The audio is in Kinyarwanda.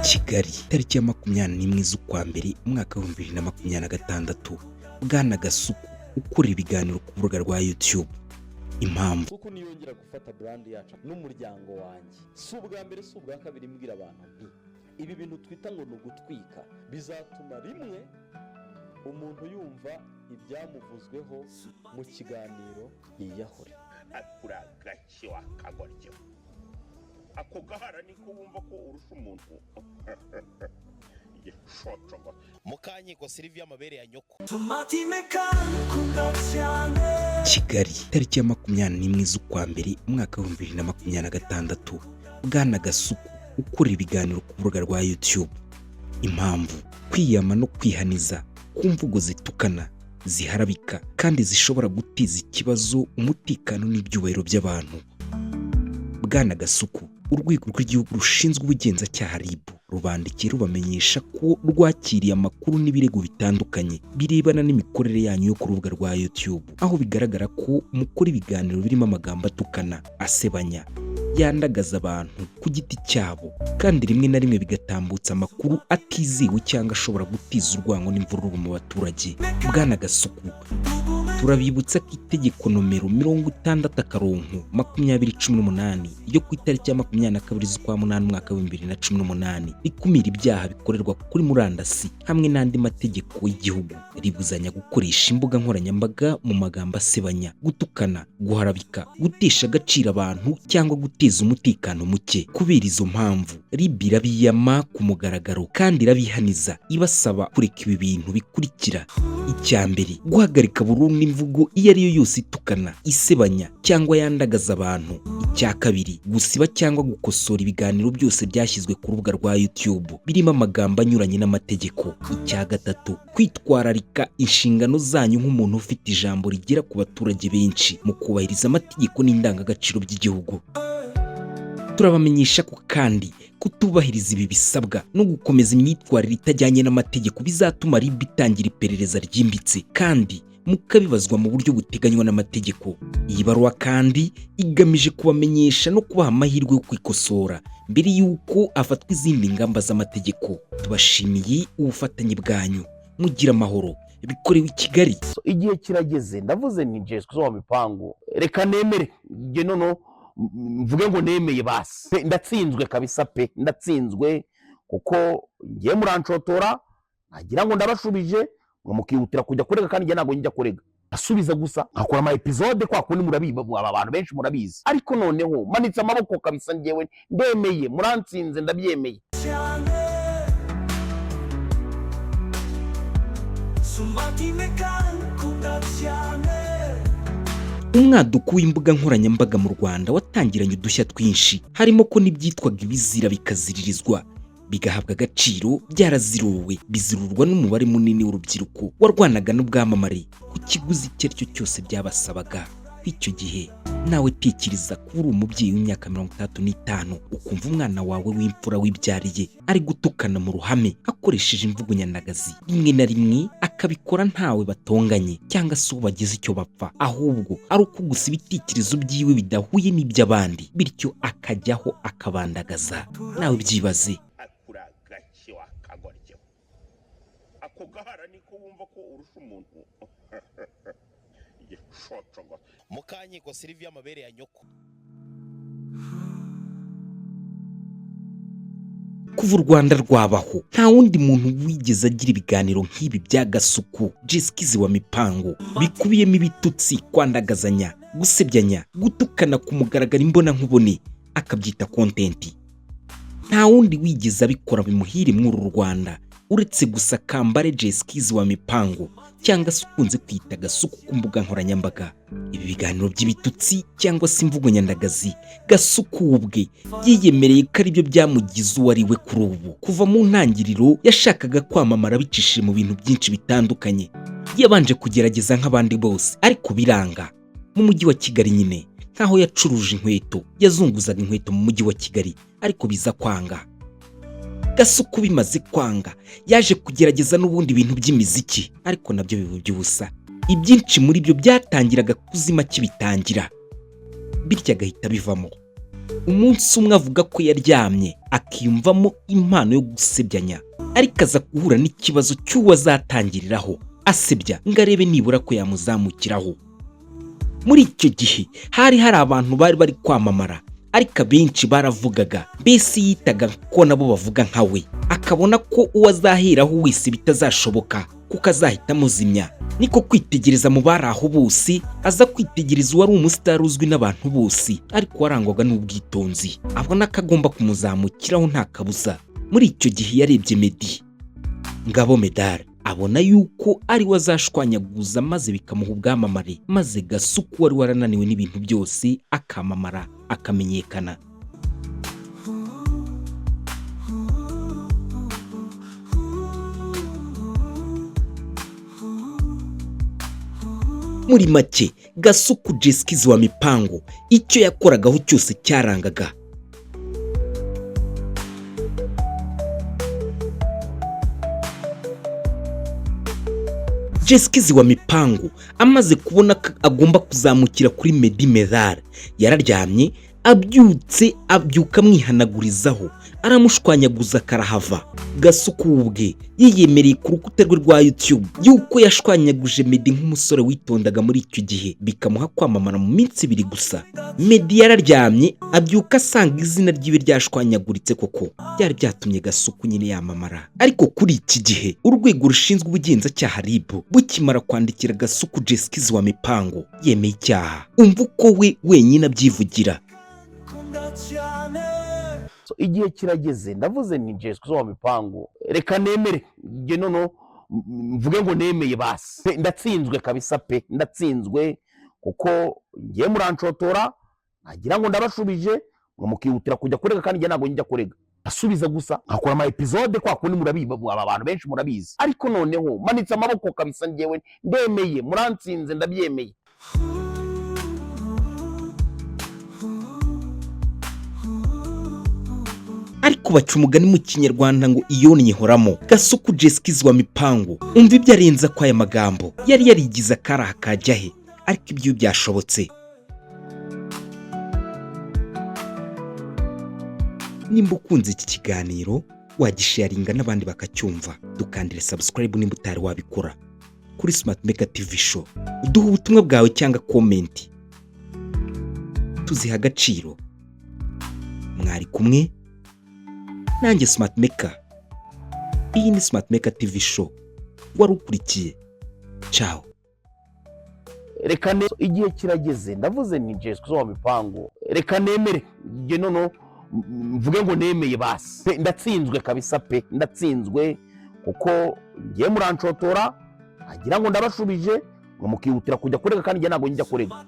Kigali tariki ya 21 z'ukwa mbere umwaka wa 2026. Bwana Gasuku ukora ibiganiro ku rubuga rwa YouTube. Impamvu kuko niyongera gufata brand yacu n'umuryango wanjye, si ubwa mbere si ubwa kabiri mbwira abantu nti ibi bintu twita ngo no gutwika bizatuma rimwe umuntu yumva ibyamuvuzweho mu kiganiro yiyahure. Akuragashi wakagoryo ako gahara niko wumva ko urusha umuntu yeshocogo Mukanyiko Sylvia amabere ya nyoko. Kigali tariki ya 21 z'ukwa mbere umwaka wa 2026. Bwana Gasuku ukora ibiganiro ku rubuga rwa YouTube. Impamvu kwiyama no kwihaniza ku mvugo zitukana, ziharabika kandi zishobora gutiza ikibazo umutekano n'ibyubahiro by'abantu. Bwana Gasuku urwego rw'igihugu rushinzwe ubugenzacyaha RIB rubandikiye rubamenyesha ko rwakiriye amakuru n'ibirego bitandukanye birebana n'imikorere yanyu yo ku rubuga rwa YouTube, aho bigaragara ko mukora ibiganiro birimo amagambo atukana, asebanya, yandagaza abantu ku giti cyabo, kandi rimwe na rimwe bigatambutsa amakuru atizewe cyangwa ashobora gutiza urwango n'imvururu mu baturage. Bwana Gasuku, turabibutsa ko itegeko nomero 60/2018 ryo ku itariki ya 22 z'ukwa munani umwaka wa 2018 rikumira ibyaha bikorerwa kuri murandasi hamwe n'andi mategeko y'igihugu ribuzanya gukoresha imbuga nkoranyambaga mu magambo asebanya, gutukana, guharabika, gutesha agaciro abantu cyangwa guteza umutekano muke. Kubera izo mpamvu RIB irabiyama ku mugaragaro kandi irabihaniza ibasaba kureka ibi bintu bikurikira. Icya mbere, guhagarika burundu imvugo iyo ari yo yose itukana, isebanya cyangwa yandagaza abantu. Icya kabiri, gusiba cyangwa gukosora ibiganiro byose byashyizwe ku rubuga rwa YouTube birimo amagambo anyuranye n'amategeko. Icya gatatu, kwitwararika inshingano zanyu nk'umuntu ufite ijambo rigera ku baturage benshi mu kubahiriza amategeko n'indangagaciro by'igihugu. Turabamenyesha ko kandi kutubahiriza ibi bisabwa no gukomeza imyitwarire itajyanye n'amategeko bizatuma RIB itangira iperereza ryimbitse kandi mukabibazwa mu buryo buteganywa n'amategeko. Iyi baruwa kandi igamije kubamenyesha no kubaha amahirwe yo kwikosora mbere y'uko afatwa izindi ngamba z'amategeko. Tubashimiye ubufatanye bwanyu. Mugira amahoro. Bikorewe i Kigali. Igihe kirageze ndavuze ni Jesco zo mipango. Reka nemere nge nono mvuge ngo nemeye basi. Ndatsinzwe kabisa pe. Ndatsinzwe kuko ngiye murancotora nkagira ngo ndabashubije mukihutira kujya kurega kandi nge nago njya kurega. Asubiza gusa akora ama episode kwa kundi murabiba abantu benshi murabizi. Ariko noneho manitse amaboko kabisa ngewe ndemeye muransinze ndabyemeye. Umwaduko w'imbuga nkoranyambaga mu Rwanda watangiranye udushya twinshi, harimo ko n'ibyitwaga ibizira bikaziririzwa bigahabwa agaciro, byaraziruwe bizirurwa n'umubare munini w'urubyiruko warwanaga n'ubwamamare ku kiguzi icyo ari cyo cyose byabasabaga. Icyo gihe nawe tekereza ko uri umubyeyi w'imyaka 35 ukumva umwana wawe w'imfura wibyariye ari gutukana mu ruhame akoresheje imvugo nyandagazi, rimwe na rimwe akabikora ntawe batonganye cyangwa se bagize icyo bapfa, ahubwo ari uko gusa ibitekerezo byiwe bidahuye n'iby'abandi bityo akajyaho akabandagaza. Nawe byibaze. akuragashi wakagoryo ako gahara niko wumva ko urusha umuntu yeshocogo Mukanyiko Sylvia amabere ya nyoko. Kuva u Rwanda rwabaho nta wundi muntu wigeze agira ibiganiro nk'ibi bya Gasuku Jesco wa mipango bikubiyemo ibitutsi, kwandagazanya, gusebyanya, gutukana ku mugaragaro imbona nkubone akabyita content. Nta wundi wigeze abikora bimuhire muri uru Rwanda uretse gusa Kambare Jesco wa mipango cyangwa se ukunze kwita Gasuku ku mbuga nkoranyambaga. Ibi biganiro by'ibitutsi cyangwa se imvugo nyandagazi Gasuku ubwe yiyemereye ko ari byo byamugize uwo ari we kuri ubu. Kuva mu ntangiriro yashakaga kwamamara bicishije mu bintu byinshi bitandukanye, yabanje kugerageza nk'abandi bose ariko biranga. Mu mujyi wa Kigali nyine nkaho yacuruje inkweto, yazunguzaga inkweto mu mujyi wa Kigali ariko biza kwanga. Gasuku bimaze kwanga yaje kugerageza n'ubundi bintu by'imiziki ariko nabyo biba by'ubusa. Ibyinshi muri byo byatangiraga kuzima kibitangira bityo agahita bivamo. umunsi umwe avuga ko yaryamye akiyumvamo impano yo gusebyanya, ariko aza guhura n'ikibazo cy'uwo azatangiriraho asebya ngo arebe nibura ko yamuzamukiraho. Muri icyo gihe hari abantu bari kwamamara, ariko abenshi baravugaga, mbese yitaga ko nabo bavuga nka we, akabona ko uwo azaheraho wese bitazashoboka kuko azahita amuzimya. Niko kwitegereza mu bari aho bose, aza kwitegereza uwari umusitari uzwi n'abantu bose, ariko warangwaga n'ubwitonzi, abona ko agomba kumuzamukiraho nta kabuza. Muri icyo gihe yarebye Meddy Ngabo Medard, abona yuko ari we azashwanyaguza maze bikamuha ubwamamare, maze Gasuku wari warananiwe n'ibintu byose akamamara akamenyekana. Muri make, Gasuku Jeskizi wa Mipango icyo yakoragaho cyose cyarangaga. Jeskizi wa Mipango amaze kubona ko agomba kuzamukira kuri Meddy Medard, yararyamye abyuka amwihanagurizaho, aramushwanyaguza karahava. Gasuku ubwe yiyemereye ku rukuta rwe rwa YouTube yuko yashwanyaguje Meddy nk'umusore witondaga muri icyo gihe, bikamuha kwamamara mu minsi 2 gusa. Meddy yararyamye abyuka asanga izina ry'iwe ryashwanyaguritse, koko byari byatumye Gasuku nyine yamamara. Ariko kuri iki gihe urwego rushinzwe ubugenzacyaha RIB bukimara kwandikira Gasuku Jeskizi wa Mipango yemeye icyaha, umva uko we wenyine abyivugira. Igihe kirageze ndavuze ni Jeskizi wa Mipango, reka nemere nge nono mvuge ngo nemeye basi, ndatsinzwe kabisa pe, ndatsinzwe kuko ngiye murancotora nagira ngo ndabashubije ngo mukihutira kujya kurega, kandi nge ntabwo njya kurega, asubiza gusa nkakora ama episode kwa kundi murabiba, abantu benshi murabizi. Ariko noneho manitse amaboko kabisa, ngewe ndemeye, muransinze ndabyemeye. Ariko baca umugani mu Kinyarwanda ngo iyo nyihoramo. Gasuku Jeskizi wa Mipango umva ibyo arenza kwa aya magambo, yari yarigize akaraha kajya he, ariko ibyo byashobotse. Nimba ukunze iki kiganiro wagisharinga n'abandi bakacyumva, dukandire subscribe nimba utari wabikora kuri Smart Maker TV Show, uduha ubutumwa bwawe cyangwa comment, tuziha agaciro. Mwari kumwe nanjye Smart Maker, iyi ni Smart Maker TV Show, wari ukurikiye. Ciao. Reka igihe kirageze ndavuze ni Jeskizi wa Mipango, reka nemere nge nono mvuge ngo nemeye basi, ndatsinzwe kabisa pe, ndatsinzwe kuko ngiye murancotora nagira ngo ndabashubije ngo mukihutira kujya kurega, kandi nge ntabwo njya kurega.